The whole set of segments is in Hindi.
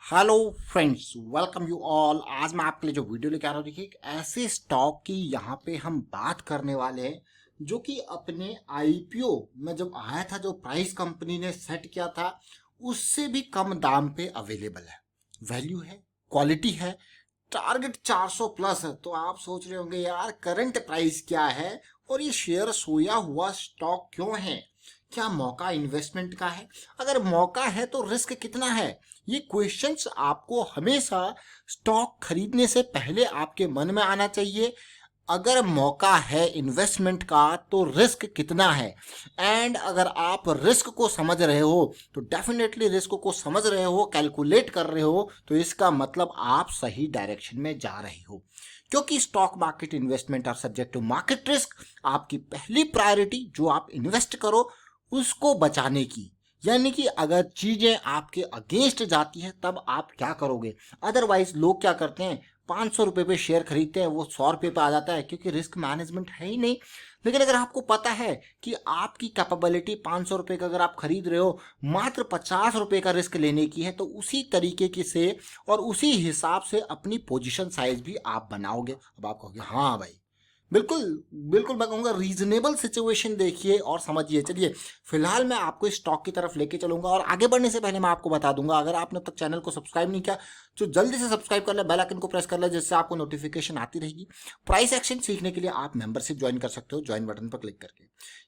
Hello friends, welcome you all. आज मैं आपके लिए जो वीडियो लेके आ रहा हूँ, देखिए एक ऐसे स्टॉक की यहाँ पे हम बात करने वाले हैं जो कि अपने आईपीओ में जब आया था, जो प्राइस कंपनी ने सेट किया था उससे भी कम दाम पे अवेलेबल है। वैल्यू है, क्वालिटी है, टारगेट 400 प्लस है। तो आप सोच रहे होंगे यार करंट प्राइस क्या है और ये शेयर सोया हुआ स्टॉक क्यों है, क्या मौका इन्वेस्टमेंट का है? अगर मौका है तो रिस्क कितना है? ये क्वेश्चंस आपको हमेशा स्टॉक खरीदने से पहले आपके मन में आना चाहिए। अगर मौका है इन्वेस्टमेंट का तो रिस्क कितना है? एंड अगर आप रिस्क को समझ रहे हो तो डेफिनेटली रिस्क को समझ रहे हो, कैलकुलेट कर रहे हो, तो इसका मतलब आप सही डायरेक्शन में जा रहे हो। क्योंकि stock market investment are subject to market risk. आपकी पहली प्रायोरिटी जो आप इन्वेस्ट करो उसको बचाने की, यानी कि अगर चीजें आपके अगेंस्ट जाती हैं तब आप क्या करोगे। अदरवाइज लोग क्या करते हैं, 500 रुपये पे शेयर खरीदते हैं, वो 100 रुपये पे आ जाता है क्योंकि रिस्क मैनेजमेंट है ही नहीं। लेकिन अगर आपको पता है कि आपकी कैपेबिलिटी 500 रुपये का अगर आप खरीद रहे हो, मात्र 50 रुपये का रिस्क लेने की है, तो उसी तरीके की से और उसी हिसाब से अपनी पोजीशन साइज भी आप बनाओगे। अब आप कहोगे हाँ भाई, बिल्कुल बिल्कुल, मैं कहूँगा रीजनेबल सिचुएशन देखिए और समझिए। चलिए फिलहाल मैं आपको इस स्टॉक की तरफ लेके चलूंगा और आगे बढ़ने से पहले मैं आपको बता दूंगा, अगर आपने अब तक चैनल को सब्सक्राइब नहीं किया तो जल्दी से सब्सक्राइब कर ले, बेल आइकन को प्रेस कर ले, जिससे आपको नोटिफिकेशन आती रहेगी। प्राइस एक्शन सीखने के लिए आप मेंबरशिप ज्वाइन कर सकते हो, ज्वाइन बटन पर क्लिक करके।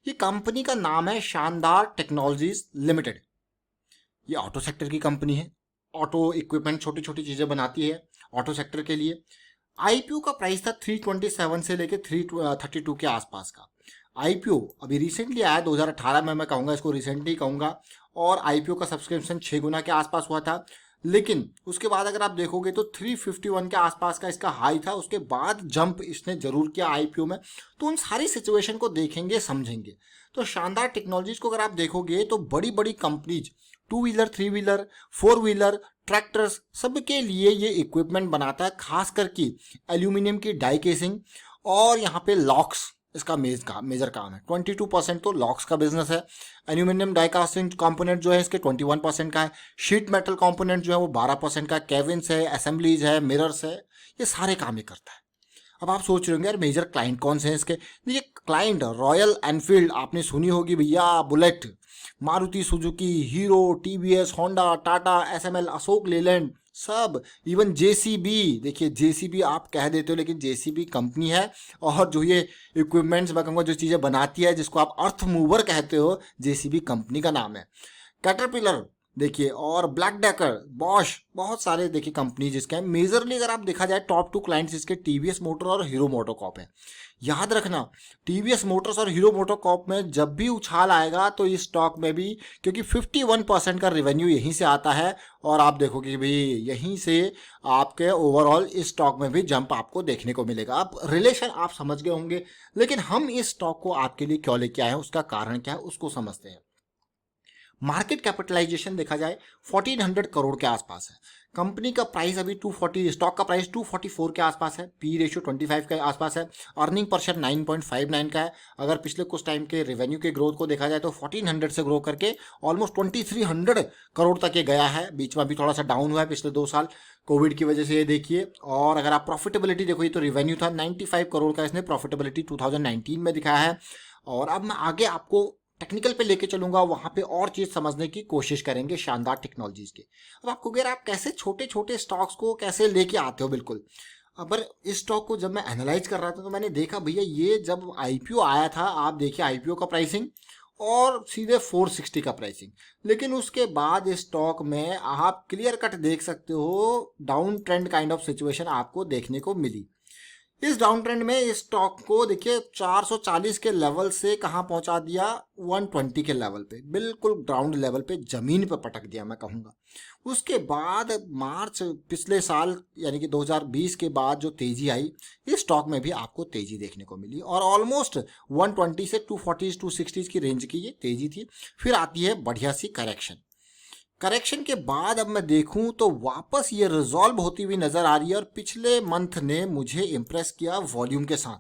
ये कंपनी का नाम है शानदार टेक्नोलॉजीज लिमिटेड। ये ऑटो सेक्टर की कंपनी है, ऑटो इक्विपमेंट छोटी छोटी चीजें बनाती है ऑटो सेक्टर के लिए। आईपीओ का प्राइस था 327 से लेके 332 के आसपास का। आईपीओ अभी रिसेंटली आया 2018 में, मैं कहूँगा इसको रिसेंटली कहूँगा। और आईपीओ का सब्सक्रिप्शन 6 गुना के आसपास हुआ था। लेकिन उसके बाद अगर आप देखोगे तो 351 के आसपास का इसका हाई था। उसके बाद जंप इसने जरूर किया आईपीओ में। तो उन सारी सिचुएशन को देखेंगे, समझेंगे। तो शानदार टेक्नोलॉजीज को अगर आप देखोगे तो बड़ी बड़ी companies, 2 wheeler, 3 wheeler, 4 wheeler, tractors, सबके लिए ये इक्विपमेंट बनाता है। खास करके एल्यूमिनियम की डाई केसिंग और यहाँ पे लॉक्स इसका मेजर काम है। 22% तो लॉक्स का बिजनेस है। एल्यूमिनियम डाई कास्टिंग कंपोनेंट जो है इसके 21% का है। शीट मेटल कंपोनेंट जो है वो 12% का। केविन्स है, असेंबलीज है, मिरर्स है, ये सारे काम ही करता है। अब आप सोच रहे होंगे यार मेजर क्लाइंट कौन से हैं इसके। देखिए क्लाइंट रॉयल एनफील्ड आपने सुनी होगी भैया, Bullet, Maruti Suzuki, Hero, TVS, Honda, Tata, SML, Ashok Leyland, सब। इवन जेसीबी, देखिए जेसीबी आप कह देते हो लेकिन जेसीबी कंपनी है। और जो ये इक्विपमेंट्स मैं कहूँगा जो चीज़ें बनाती है, जिसको आप अर्थ मूवर कहते हो, जेसीबी कंपनी का नाम है। कैटरपिलर देखिए, और ब्लैक डेकर, बॉश, बहुत सारे देखिए कंपनी जिसके हैं। मेजरली अगर आप देखा जाए टॉप 2 क्लाइंट्स इसके टीवीएस मोटर और हीरो मोटोकॉप है। याद रखना टीवीएस मोटर्स और हीरो मोटोकॉप में जब भी उछाल आएगा तो इस स्टॉक में भी, क्योंकि 51% का रेवेन्यू यहीं से आता है। और आप देखोगे भाई यहीं से आपके ओवरऑल इस स्टॉक में भी जंप आपको देखने को मिलेगा। आप रिलेशन आप समझ गए होंगे। लेकिन हम इस स्टॉक को आपके लिए क्यों लेके आए हैं, उसका कारण क्या है, उसको समझते हैं। मार्केट कैपिटलाइजेशन देखा जाए 1400 करोड़ के आसपास है। कंपनी का प्राइस अभी 240, स्टॉक का प्राइस 244 के आसपास है। पी रेशियो 25 के आसपास है। अर्निंग पर शेयर 9.59 का है। अगर पिछले कुछ टाइम के रेवेन्यू के ग्रोथ को देखा जाए तो 1400 से ग्रो करके ऑलमोस्ट 2300 करोड़ तक ये गया है। बीच में अभी थोड़ा सा डाउन हुआ है पिछले 2 साल कोविड की वजह से, ये देखिए। और अगर आप प्रॉफिटेबिलिटी देखोगे तो रेवेन्यू था 95 करोड़ का, इसने प्रॉफिटेबिलिटी 2019 में दिखाया है। और अब मैं आगे आपको टेक्निकल पे लेके चलूंगा, वहां पे और चीज समझने की कोशिश करेंगे शानदार टेक्नोलॉजीज के। अब आपको अगर आप कैसे छोटे छोटे स्टॉक्स को कैसे लेके आते हो, बिल्कुल। अगर इस स्टॉक को जब मैं एनालाइज कर रहा था तो मैंने देखा भैया ये जब आईपीओ आया था, आप देखिए आईपीओ का प्राइसिंग और सीधे 460 का प्राइसिंग। लेकिन उसके बाद इस स्टॉक में आप क्लियर कट देख सकते हो down trend kind of situation आपको देखने को मिली। इस डाउन ट्रेंड में इस स्टॉक को देखिए 440 के लेवल से कहां पहुंचा दिया, 120 के लेवल पे, बिल्कुल ग्राउंड लेवल पे जमीन पे पटक दिया मैं कहूंगा। उसके बाद मार्च पिछले साल यानी कि 2020 के बाद जो तेजी आई, इस स्टॉक में भी आपको तेजी देखने को मिली। और ऑलमोस्ट 120 से 240 260 की रेंज की ये तेजी थी। फिर आती है बढ़िया सी करेक्शन। करेक्शन के बाद अब मैं देखूं तो वापस ये रिजॉल्व होती हुई नजर आ रही है। और पिछले मंथ ने मुझे इंप्रेस किया वॉल्यूम के साथ,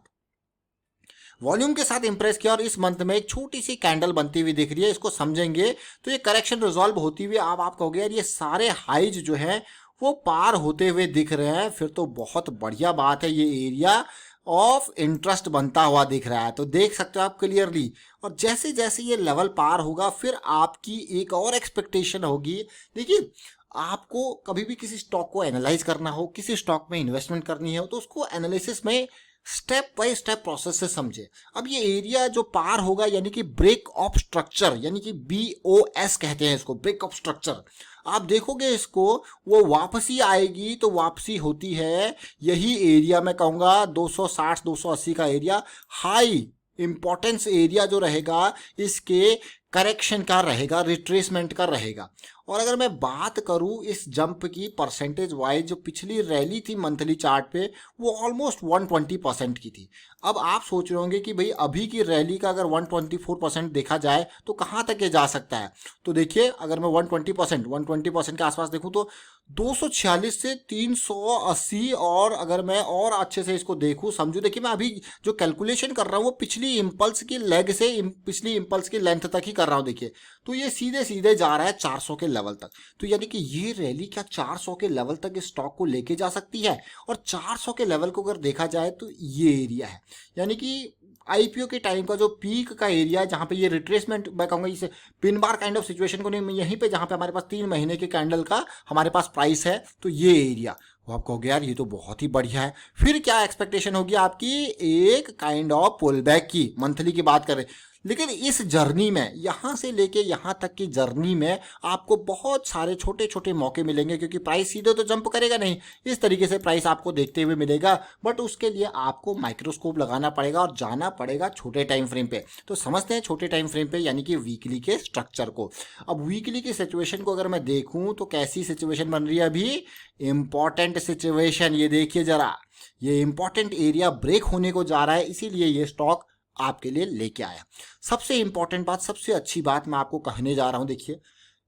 इंप्रेस किया। और इस मंथ में एक छोटी सी कैंडल बनती हुई दिख रही है। इसको समझेंगे तो ये करेक्शन रिजॉल्व होती हुई आप कहोगे यार ये सारे हाइज जो है वो पार होते हुए दिख रहे हैं, फिर तो बहुत बढ़िया बात है, ये एरिया ऑफ इंटरेस्ट बनता हुआ दिख रहा है। तो देख सकते हो आप क्लियरली। और जैसे जैसे ये लेवल पार होगा फिर आपकी एक और एक्सपेक्टेशन होगी। देखिए, आपको कभी भी किसी स्टॉक को एनालाइज करना हो, किसी स्टॉक में इन्वेस्टमेंट करनी हो, तो उसको एनालिसिस में स्टेप बाय स्टेप प्रोसेस से समझे। अब ये एरिया जो पार होगा यानी कि ब्रेक ऑफ स्ट्रक्चर, यानी कि BOS कहते हैं इसको, ब्रेक ऑफ स्ट्रक्चर। आप देखोगे इसको, वो वापसी आएगी तो वापसी होती है यही एरिया, मैं कहूँगा 260 280 का एरिया, हाई इंपॉर्टेंस एरिया जो रहेगा इसके करेक्शन का रहेगा, रिट्रेसमेंट का रहेगा। और अगर मैं बात करूं इस जंप की परसेंटेज वाइज, जो पिछली रैली थी मंथली चार्ट पे वो ऑलमोस्ट 120% की थी। अब आप सोच रहे होंगे कि भाई अभी की रैली का अगर 124% देखा जाए तो कहाँ तक ये जा सकता है। तो देखिए, अगर मैं 120% के आसपास देखूं तो 246 से 380, और अगर मैं और अच्छे से इसको देखूं समझूं, देखिए मैं अभी जो कैलकुलेशन कर रहा हूं वो पिछली इंपल्स की लेग से पिछली इंपल्स की लेंथ तक ही कर रहा हूं। देखिए, तो ये सीधे सीधे जा रहा है 400 के लेवल तक। तो यानी कि ये रैली क्या 400 के लेवल तक इस स्टॉक को लेके जा सकती है। और 400 के लेवल को अगर देखा जाए तो ये एरिया है, यानी कि आईपीओ के टाइम का जो पीक का एरिया है, जहां पे ये रिट्रेसमेंट, मैं कहूंगा इसे pin bar kind of situation को नहीं, यहीं पे जहां पे हमारे पास 3 महीने के कैंडल का हमारे पास प्राइस है, तो ये एरिया वो आप कहोगे यार ये तो बहुत ही बढ़िया है। फिर क्या एक्सपेक्टेशन होगी आपकी, एक काइंड ऑफ पुल बैक की, मंथली की बात करें। लेकिन इस जर्नी में, यहाँ से लेके यहाँ तक की जर्नी में आपको बहुत सारे छोटे छोटे मौके मिलेंगे, क्योंकि प्राइस सीधे तो जंप करेगा नहीं, इस तरीके से प्राइस आपको देखते हुए मिलेगा। बट उसके लिए आपको माइक्रोस्कोप लगाना पड़ेगा और जाना पड़ेगा छोटे टाइम फ्रेम पे। तो समझते हैं छोटे टाइम फ्रेम पे, यानी कि वीकली के स्ट्रक्चर को। अब वीकली की सिचुएशन को अगर मैं देखूं तो कैसी सिचुएशन बन रही है अभी, इंपॉर्टेंट सिचुएशन। ये देखिए जरा, ये इंपॉर्टेंट एरिया ब्रेक होने को जा रहा है, इसीलिए ये स्टॉक आपके लिए लेके आया। सबसे इंपॉर्टेंट बात, सबसे अच्छी बात मैं आपको कहने जा रहा हूं। देखिए,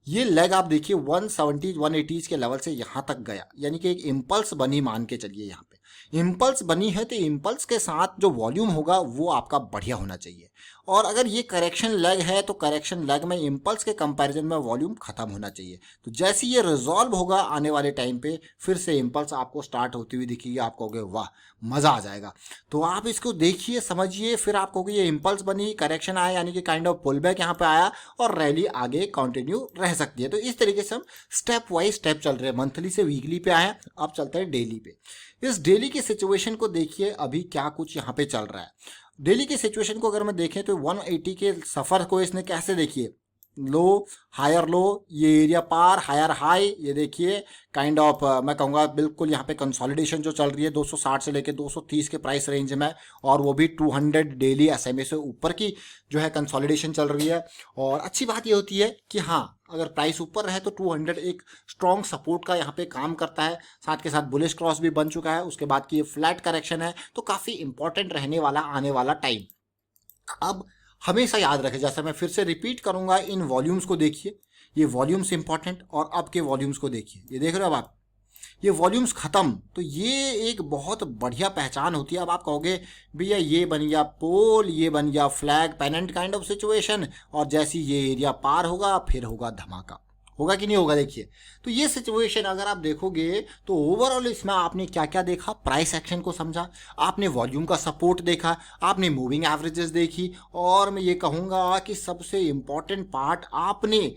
ये लेग आप देखिए 170 180 के लेवल से यहां तक गया, यानी कि एक इंपल्स बनी, मान के चलिए यहाँ पे इंपल्स बनी है, तो इंपल्स के साथ जो वॉल्यूम होगा वो आपका बढ़िया होना चाहिए। और अगर ये करेक्शन लेग है तो करेक्शन लेग में इंपल्स के कंपैरिजन में वॉल्यूम खत्म होना चाहिए। तो जैसे ये रिजॉल्व होगा आने वाले टाइम पे, फिर से इंपल्स आपको स्टार्ट होती हुई दिखेगी, आप कहोगे वाह मजा आ जाएगा। तो आप इसको देखिए, समझिए, फिर आप कहोगे ये इंपल्स बनी, करेक्शन आया, यानी कि काइंड ऑफ पुल बैक यहाँ पे आया, और रैली आगे कंटिन्यू रह सकती है। तो इस तरीके से हम स्टेप वाइज स्टेप चल रहे हैं, मंथली से वीकली पे आए, अब चलते हैं डेली पे। इस डेली की सिचुएशन को देखिए, अभी क्या कुछ यहाँ पे चल रहा है। डेली की सिचुएशन को अगर मैं देखें तो 180 के सफर को इसने कैसे, देखिए लो हायर लो, ये एरिया पार, हायर हाई, ये देखिए काइंड ऑफ मैं कहूँगा बिल्कुल यहाँ पे कंसोलिडेशन जो चल रही है 260 से लेके 230 के प्राइस रेंज में, और वो भी 200 डेली SMA से ऊपर की जो है कंसोलिडेशन चल रही है। और अच्छी बात ये होती है कि हाँ, अगर प्राइस ऊपर रहे तो 200 एक स्ट्रॉन्ग सपोर्ट का यहाँ पे काम करता है, साथ के साथ बुलिश क्रॉस भी बन चुका है। उसके बाद की ये फ्लैट करेक्शन है, तो काफ़ी इंपॉर्टेंट रहने वाला आने वाला टाइम। अब हमेशा याद रखें, जैसे मैं फिर से रिपीट करूंगा, इन वॉल्यूम्स को देखिए, ये वॉल्यूम्स इंपॉर्टेंट, और अब के वॉल्यूम्स को देखिए, ये देख रहे हो अब आप, ये वॉल्यूम्स खत्म, तो ये एक बहुत बढ़िया पहचान होती है। अब आप कहोगे भैया ये बन गया पोल, ये बन गया flag pennant kind of situation, और जैसी ये एरिया पार होगा फिर होगा धमाका, होगा कि नहीं होगा। देखिए, तो ये सिचुएशन अगर आप देखोगे तो ओवरऑल इसमें आपने क्या क्या देखा, प्राइस एक्शन को समझा, आपने वॉल्यूम का सपोर्ट देखा, आपने मूविंग एवरेजेस देखी, और मैं ये कहूँगा कि सबसे इम्पॉर्टेंट पार्ट, आपने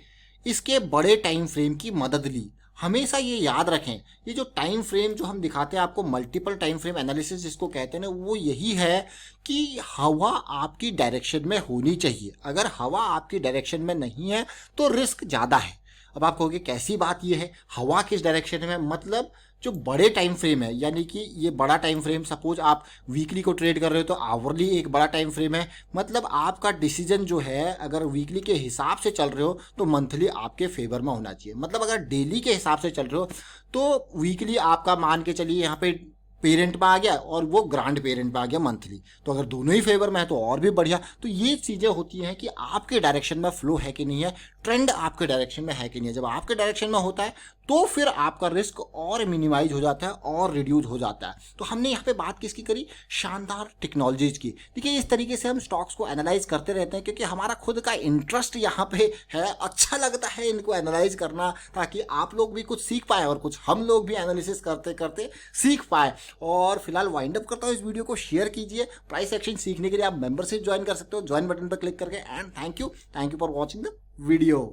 इसके बड़े टाइम फ्रेम की मदद ली। हमेशा ये याद रखें, ये जो टाइम फ्रेम जो हम दिखाते हैं आपको, मल्टीपल टाइम फ्रेम एनालिसिस जिसको कहते हैं ना, वो यही है कि हवा आपकी डायरेक्शन में होनी चाहिए। अगर हवा आपकी डायरेक्शन में नहीं है तो रिस्क ज़्यादा है। अब आप कहोगे कैसी बात ये है, हवा किस डायरेक्शन में, मतलब जो बड़े टाइम फ्रेम है, यानी कि ये बड़ा टाइम फ्रेम, सपोज आप वीकली को ट्रेड कर रहे हो तो आवरली एक बड़ा टाइम फ्रेम है, मतलब आपका डिसीजन जो है अगर वीकली के हिसाब से चल रहे हो तो मंथली आपके फेवर में होना चाहिए। मतलब अगर डेली के हिसाब से चल रहे हो तो वीकली आपका मान के चलिए यहाँ पे पेरेंट में आ गया और वो ग्रांड पेरेंट में आ गया मंथली, तो अगर दोनों ही फेवर में है तो और भी बढ़िया। तो ये चीज़ें होती हैं कि आपके डायरेक्शन में फ्लो है कि नहीं है, ट्रेंड आपके डायरेक्शन में है कि नहीं है। जब आपके डायरेक्शन में होता है तो फिर आपका रिस्क और मिनिमाइज हो जाता है और रिड्यूस हो जाता है। तो हमने यहाँ पे बात किसकी करी, शानदार टेक्नोलॉजीज की। देखिए इस तरीके से हम स्टॉक्स को एनालाइज करते रहते हैं क्योंकि हमारा खुद का इंटरेस्ट यहाँ पे है, अच्छा लगता है इनको एनालाइज करना, ताकि आप लोग भी कुछ सीख पाए और कुछ हम लोग भी एनालिसिस करते करते सीख पाए। और फिलहाल वाइंड अप करता हूँ, इस वीडियो को शेयर कीजिए। प्राइस एक्शन सीखने के लिए आप मेंबरशिप ज्वाइन कर सकते हो, ज्वाइन बटन पर क्लिक करके। And thank you for watching the video.